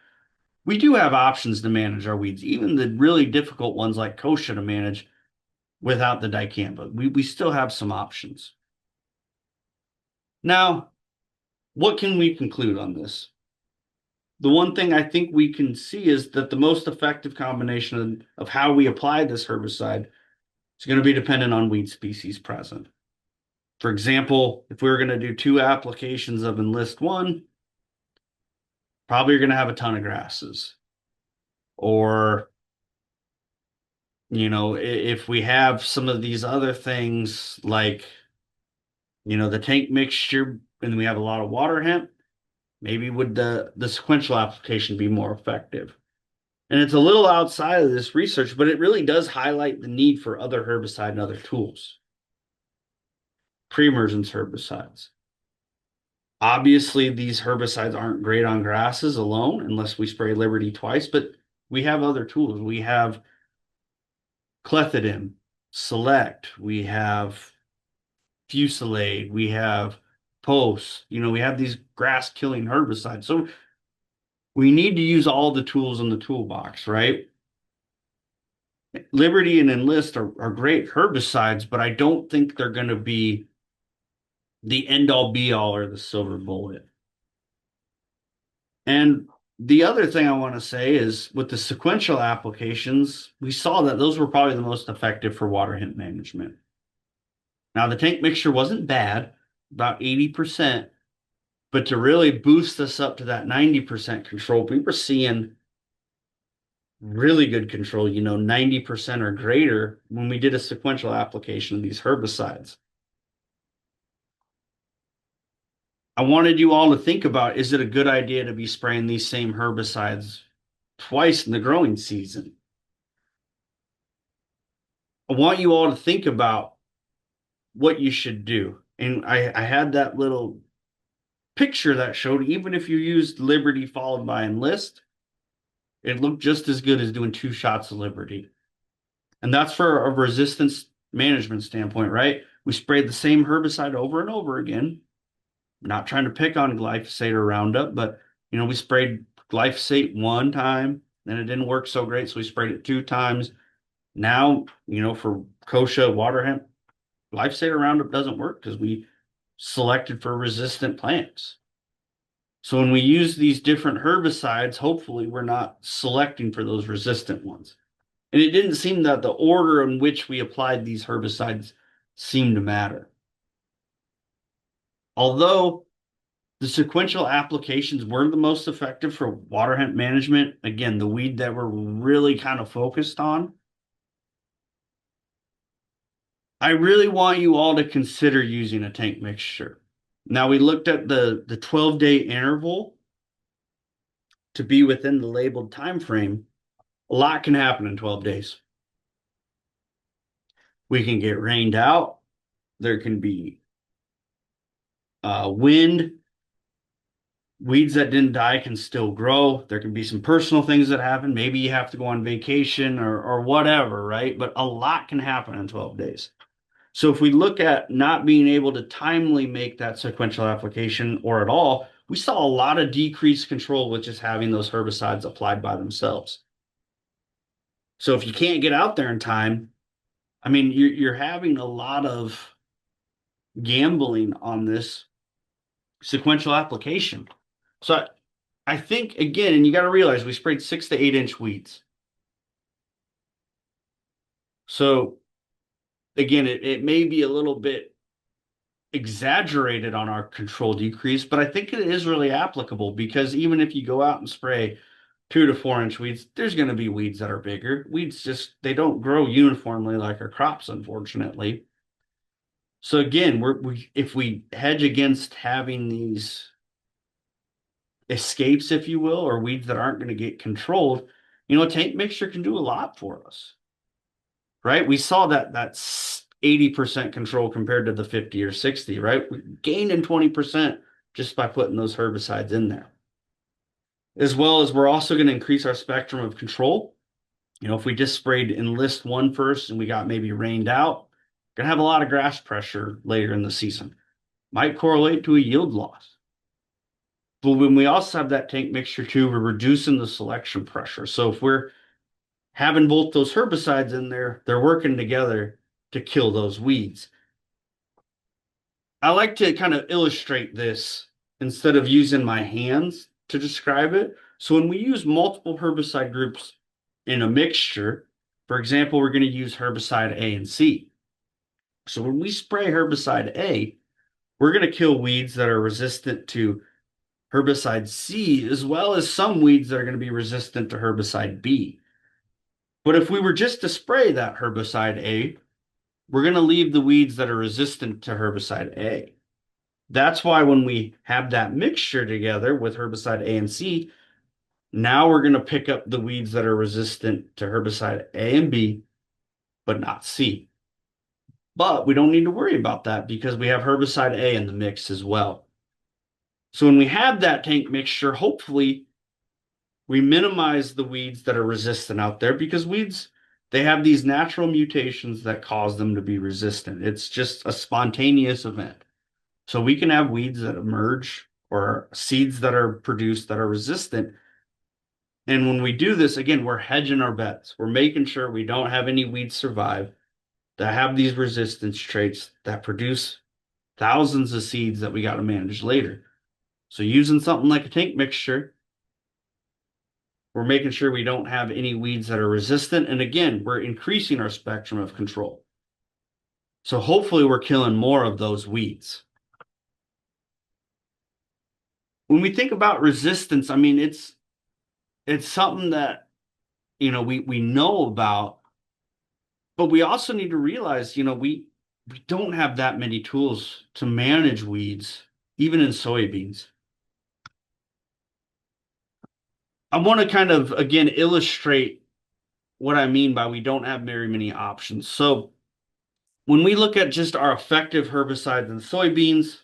Speaker 1: we do have options to manage our weeds, even the really difficult ones like kochia to manage without the dicamba. We still have some options. Now, what can we conclude on this? The one thing I think we can see is that the most effective combination of how we apply this herbicide is going to be dependent on weed species present. For example, if we were going to do 2 applications of Enlist 1, probably you're going to have a ton of grasses. Or, if we have some of these other things like, the tank mixture and we have a lot of water hemp, maybe would the sequential application be more effective? And it's a little outside of this research, but it really does highlight the need for other herbicide and other tools. Pre-emergence herbicides. Obviously, these herbicides aren't great on grasses alone unless we spray Liberty twice, but we have other tools. We have clethodim, select, we have fusilade, we have post, we have these grass killing herbicides. So we need to use all the tools in the toolbox, right? Liberty and Enlist are great herbicides, but I don't think they're going to be the end all be all or the silver bullet. And the other thing I want to say is with the sequential applications, we saw that those were probably the most effective for water hemp management. Now, the tank mixture wasn't bad, about 80%, but to really boost us up to that 90% control, we were seeing really good control, 90% or greater when we did a sequential application of these herbicides. I wanted you all to think about, is it a good idea to be spraying these same herbicides twice in the growing season? I want you all to think about what you should do. And I had that little picture that showed even if you used Liberty followed by Enlist, it looked just as good as doing 2 shots of Liberty. And that's for a resistance management standpoint, right? We sprayed the same herbicide over and over again. Not trying to pick on glyphosate or Roundup, but we sprayed glyphosate 1 time, then it didn't work so great, so we sprayed it 2 times. Now, for kochia, water hemp, glyphosate or Roundup doesn't work because we selected for resistant plants. So when we use these different herbicides, hopefully we're not selecting for those resistant ones. And it didn't seem that the order in which we applied these herbicides seemed to matter. Although the sequential applications were the most effective for water hemp management, again, the weed that we're really kind of focused on, I really want you all to consider using a tank mixture. Now, we looked at the 12-day interval to be within the labeled time frame. A lot can happen in 12 days. We can get rained out. There can be wind. Weeds that didn't die can still grow. There can be some personal things that happen. Maybe you have to go on vacation or whatever, right? But a lot can happen in 12 days. So if we look at not being able to timely make that sequential application or at all, we saw a lot of decreased control with just having those herbicides applied by themselves. So if you can't get out there in time, I mean, you're having a lot of gambling on this sequential application. So I think, again, and you got to realize we sprayed 6 to 8 inch weeds. So again, it may be a little bit exaggerated on our control decrease, but I think it is really applicable because even if you go out and spray 2 to 4 inch weeds, there's going to be weeds that are bigger. Weeds they don't grow uniformly like our crops, unfortunately. So again, if we hedge against having these escapes, if you will, or weeds that aren't going to get controlled, a tank mixture can do a lot for us, right? We saw that 80% control compared to the 50 or 60, right? We gained in 20% just by putting those herbicides in there. As well as we're also going to increase our spectrum of control. If we just sprayed Enlist 1 first and we got maybe rained out, going to have a lot of grass pressure later in the season. Might correlate to a yield loss. But when we also have that tank mixture too, we're reducing the selection pressure. So if we're having both those herbicides in there, they're working together to kill those weeds. I like to kind of illustrate this instead of using my hands to describe it. So when we use multiple herbicide groups in a mixture, for example, we're going to use herbicide A and C. So when we spray herbicide A, we're going to kill weeds that are resistant to herbicide C, as well as some weeds that are going to be resistant to herbicide B. But if we were just to spray that herbicide A, we're going to leave the weeds that are resistant to herbicide A. That's why when we have that mixture together with herbicide A and C, now we're going to pick up the weeds that are resistant to herbicide A and B, but not C. But we don't need to worry about that because we have herbicide A in the mix as well. So when we have that tank mixture, hopefully we minimize the weeds that are resistant out there because weeds, they have these natural mutations that cause them to be resistant. It's just a spontaneous event. So we can have weeds that emerge or seeds that are produced that are resistant. And when we do this, again, we're hedging our bets. We're making sure we don't have any weeds survive that have these resistance traits that produce thousands of seeds that we got to manage later. So using something like a tank mixture, we're making sure we don't have any weeds that are resistant. And again, we're increasing our spectrum of control. So hopefully we're killing more of those weeds. When we think about resistance, I mean, it's something that, we know about, but we also need to realize, we don't have that many tools to manage weeds, even in soybeans. I want to kind of, again, illustrate what I mean by we don't have very many options. So when we look at just our effective herbicides in soybeans,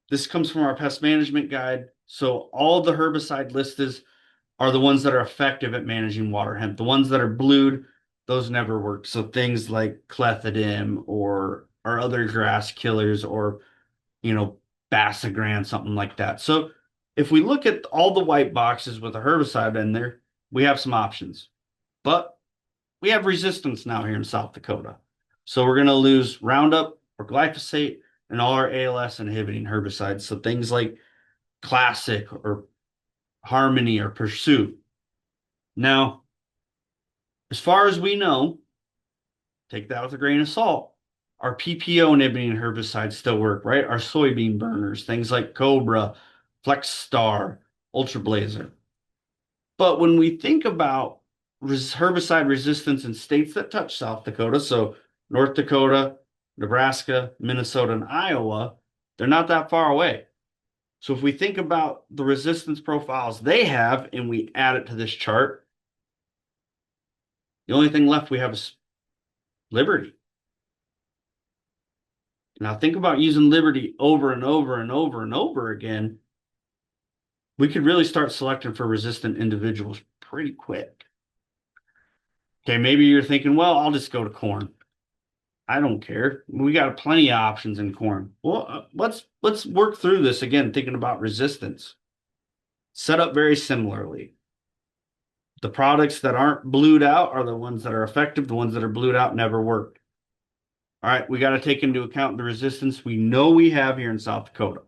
Speaker 1: this comes from our pest management guide. So all the herbicide listed are the ones that are effective at managing water hemp. The ones that are blued, those never work. So things like clethodim or other grass killers or, Basagran, something like that. So if we look at all the white boxes with a herbicide in there, we have some options. But we have resistance now here in South Dakota. So we're going to lose Roundup or glyphosate and all our ALS inhibiting herbicides. So things like Classic or Harmony or Pursuit. Now, as far as we know, take that with a grain of salt. Our PPO inhibiting herbicides still work, right? Our soybean burners, things like Cobra, Flex Star, Ultra Blazer. But when we think about herbicide resistance in states that touch South Dakota, so North Dakota, Nebraska, Minnesota, and Iowa, they're not that far away. So if we think about the resistance profiles they have and we add it to this chart, the only thing left we have is Liberty. Now think about using Liberty over and over and over and over again. We could really start selecting for resistant individuals pretty quick. Okay, maybe you're thinking, well, I'll just go to corn. I don't care. We got plenty of options in corn. Well, let's work through this again, thinking about resistance. Set up very similarly. The products that aren't blued out are the ones that are effective. The ones that are blued out never work. All right, we got to take into account the resistance we know we have here in South Dakota.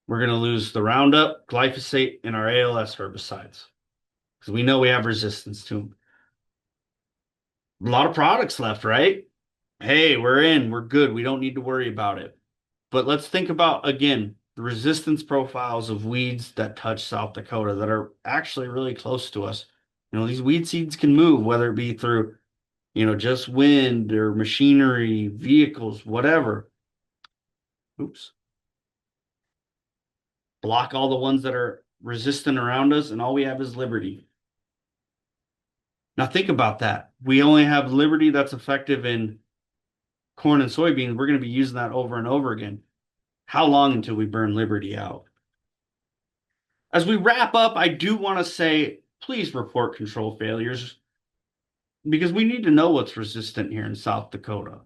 Speaker 1: We're going to lose the Roundup, glyphosate, and our ALS herbicides because we know we have resistance to them. A lot of products left, right? Hey, we're in, we're good. We don't need to worry about it. But let's think about, again, the resistance profiles of weeds that touch South Dakota that are actually really close to us. These weed seeds can move, whether it be through, just wind or machinery, vehicles, whatever. Oops. Block all the ones that are resistant around us, and all we have is Liberty. Now think about that. We only have Liberty that's effective in corn and soybeans. We're going to be using that over and over again. How long until we burn Liberty out? As we wrap up, I do want to say, please report control failures because we need to know what's resistant here in South Dakota.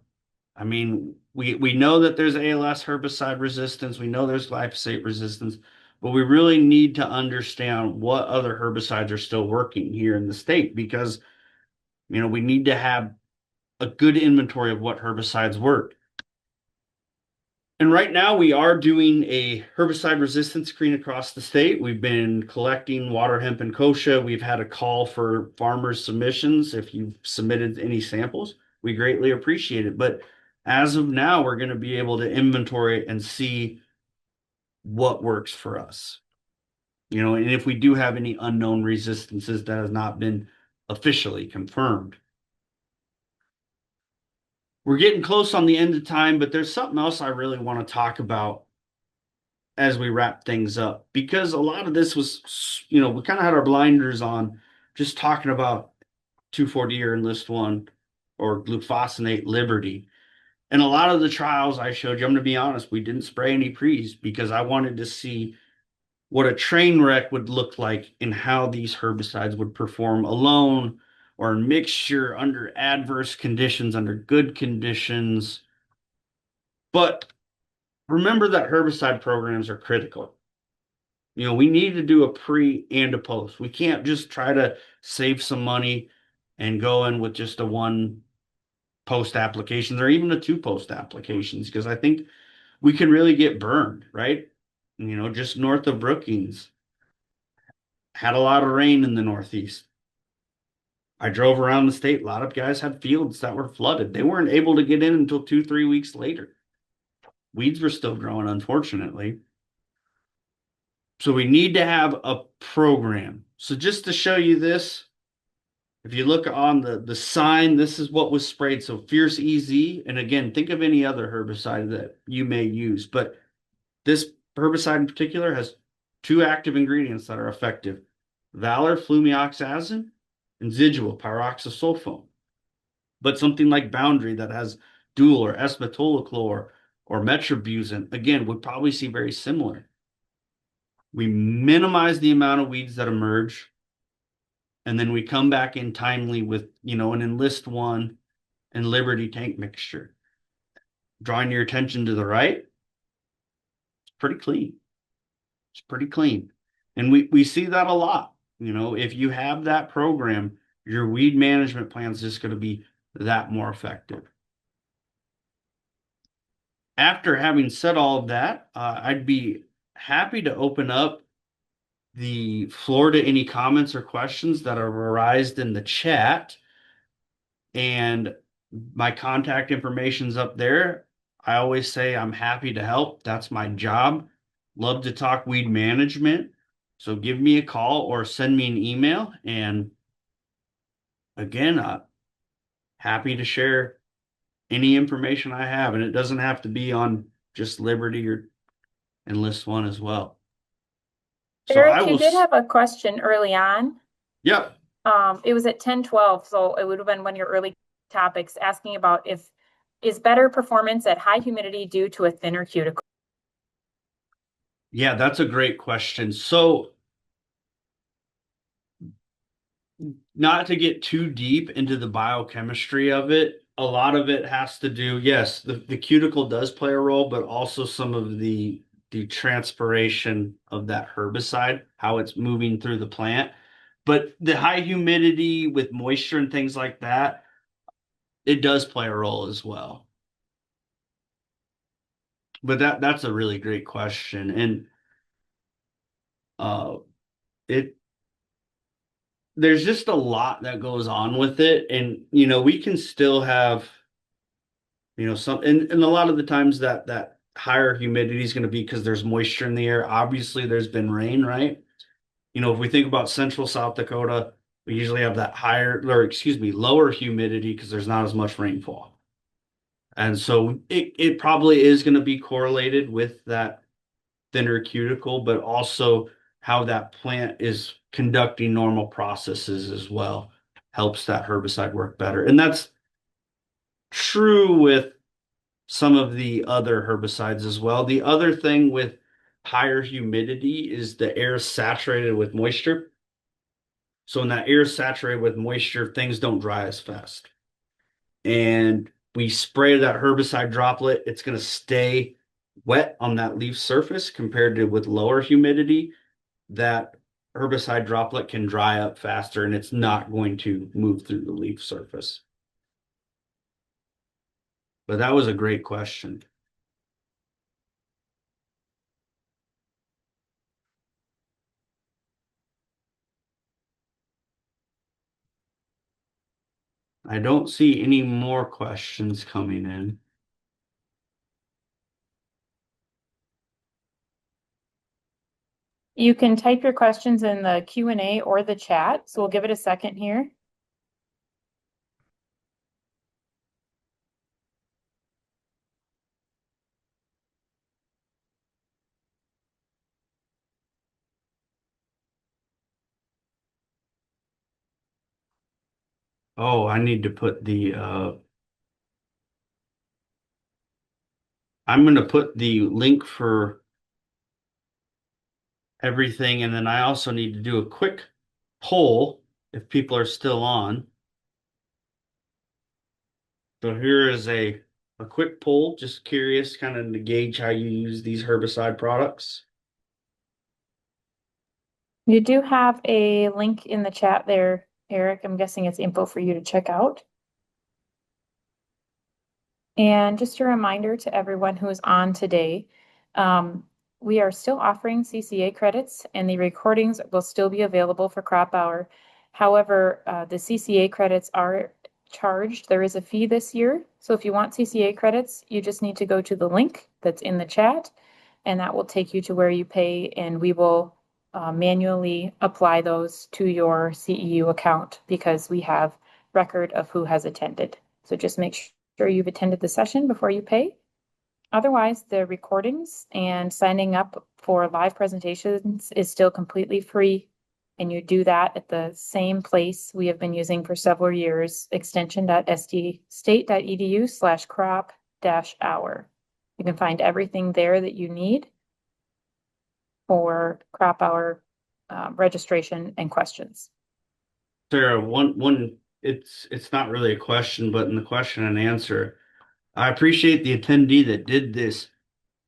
Speaker 1: I mean, we know that there's ALS herbicide resistance, we know there's glyphosate resistance, but we really need to understand what other herbicides are still working here in the state because, we need to have a good inventory of what herbicides work. And right now we are doing a herbicide resistance screen across the state. We've been collecting water hemp and kochia. We've had a call for farmers submissions. If you've submitted any samples, we greatly appreciate it. But as of now, we're going to be able to inventory and see what works for us. And if we do have any unknown resistances that has not been officially confirmed. We're getting close on the end of time, but there's something else I really want to talk about as we wrap things up because a lot of this was, we kind of had our blinders on just talking about 2,4-D or Enlist One or glufosinate Liberty. And a lot of the trials I showed you, I'm going to be honest, we didn't spray any pre's because I wanted to see what a train wreck would look like and how these herbicides would perform alone or in mixture under adverse conditions, under good conditions. But remember that herbicide programs are critical. We need to do a pre and a post. We can't just try to save some money and go in with just a one post applications or even a two post applications because I think we can really get burned, right? Just north of Brookings, had a lot of rain in the Northeast. I drove around the state. A lot of guys had fields that were flooded. They weren't able to get in until 2, 3 weeks later. Weeds were still growing, unfortunately. So we need to have a program. So just to show you this, if you look on the sign, this is what was sprayed. So Fierce EZ, and again, think of any other herbicide that you may use, but this herbicide in particular has two active ingredients that are effective: Valor flumioxazin and Zidua pyroxasulfone. But something like Boundary that has dual or S-metolachlor or metribuzin, again, would probably see very similar. We minimize the amount of weeds that emerge, and then we come back in timely with, an Enlist One and Liberty tank mixture. Drawing your attention to the right, it's pretty clean. It's pretty clean. And we see that a lot. If you have that program, your weed management plan is just going to be that more effective. After having said all of that, I'd be happy to open up the floor to any comments or questions that are arised in the chat. And my contact information's up there. I always say I'm happy to help. That's my job. Love to talk weed management. So give me a call or send me an email. And again, happy to share any information I have. And it doesn't have to be on just Liberty or Enlist One as well. So
Speaker 2: Eric, you did have a question early on.
Speaker 1: Yep.
Speaker 2: It was at 10:12, so it would have been one of your early topics asking about is better performance at high humidity due to a thinner cuticle?
Speaker 1: Yeah, that's a great question. So not to get too deep into the biochemistry of it, a lot of it has to do, yes, the cuticle does play a role, but also some of the transpiration of that herbicide, how it's moving through the plant. But the high humidity with moisture and things like that, it does play a role as well. But that's a really great question. And it there's just a lot that goes on with it. And we can still have, some and a lot of the times that higher humidity is going to be because there's moisture in the air. Obviously, there's been rain, right? If we think about central South Dakota, we usually have that lower humidity because there's not as much rainfall. And so it probably is going to be correlated with that thinner cuticle, but also how that plant is conducting normal processes as well. helps that herbicide work better. And that's true with some of the other herbicides as well. The other thing with higher humidity is the air is saturated with moisture. So when that air is saturated with moisture, things don't dry as fast. And we spray that herbicide droplet, it's going to stay wet on that leaf surface compared to with lower humidity. That herbicide droplet can dry up faster and it's not going to move through the leaf surface. But that was a great question. I don't see any more questions coming in.
Speaker 2: You can type your questions in the Q&A or the chat, so we'll give it a second here.
Speaker 1: Oh, I need to put the I'm going to put the link for everything, and then I also need to do a quick poll if people are still on. So here is a quick poll, just curious, kind of to gauge how you use these herbicide products.
Speaker 2: You do have a link in the chat there, Eric. I'm guessing it's info for you to check out. And just a reminder to everyone who is on today, we are still offering CCA credits and the recordings will still be available for Crop Hour. However, the CCA credits are charged. There is a fee this year. So if you want CCA credits, you just need to go to the link that's in the chat and that will take you to where you pay and we will manually apply those to your CEU account because we have record of who has attended. So just make sure you've attended the session before you pay. Otherwise, the recordings and signing up for live presentations is still completely free. And you do that at the same place we have been using for several years, extension.state.edu/crop-hour. You can find everything there that you need for Crop Hour registration and questions.
Speaker 1: Sarah, it's not really a question, but in the question and answer, I appreciate the attendee that did this.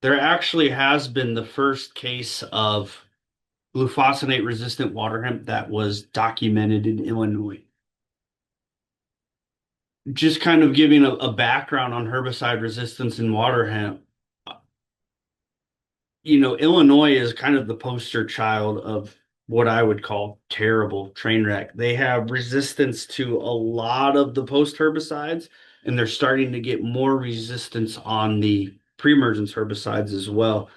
Speaker 1: There actually has been the first case of glufosinate resistant water hemp that was documented in Illinois. Just kind of giving a background on herbicide resistance in water hemp. Illinois is kind of the poster child of what I would call terrible train wreck. They have resistance to a lot of the post herbicides, and they're starting to get more resistance on the pre-emergence herbicides as well.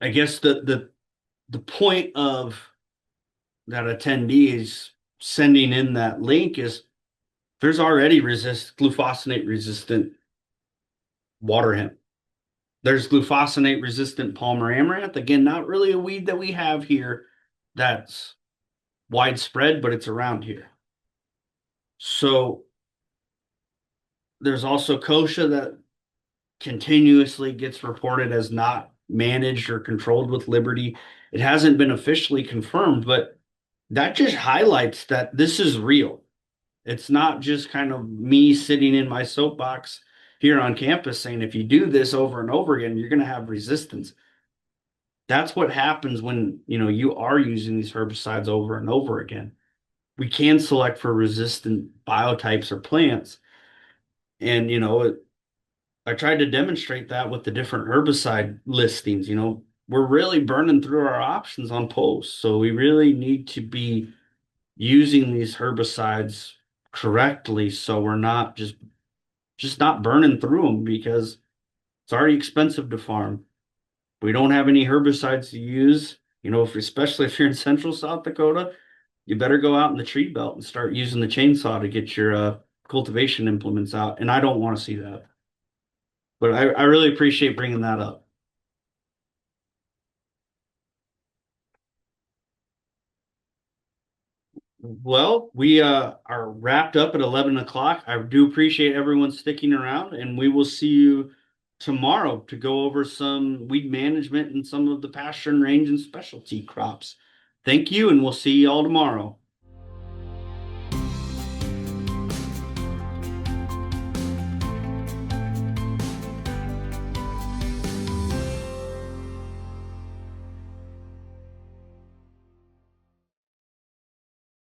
Speaker 1: I guess the point of that attendee is sending in that link is there's already glufosinate resistant water hemp. There's glufosinate resistant Palmer amaranth. Again, not really a weed that we have here that's widespread, but it's around here. So there's also kochia that continuously gets reported as not managed or controlled with Liberty. It hasn't been officially confirmed, but that just highlights that this is real. It's not just kind of me sitting in my soapbox here on campus saying if you do this over and over again, you're going to have resistance. That's what happens when, you are using these herbicides over and over again. We can select for resistant biotypes or plants. And, I tried to demonstrate that with the different herbicide listings. We're really burning through our options on posts. So we really need to be using these herbicides correctly so we're not just not burning through them because it's already expensive to farm. We don't have any herbicides to use. Especially if you're in central South Dakota, you better go out in the tree belt and start using the chainsaw to get your cultivation implements out. And I don't want to see that. But I really appreciate bringing that up. Well, we are wrapped up at 11 o'clock. I do appreciate everyone sticking around, and we will see you tomorrow to go over some weed management and some of the pasture and range and specialty crops. Thank you, and we'll see you all tomorrow.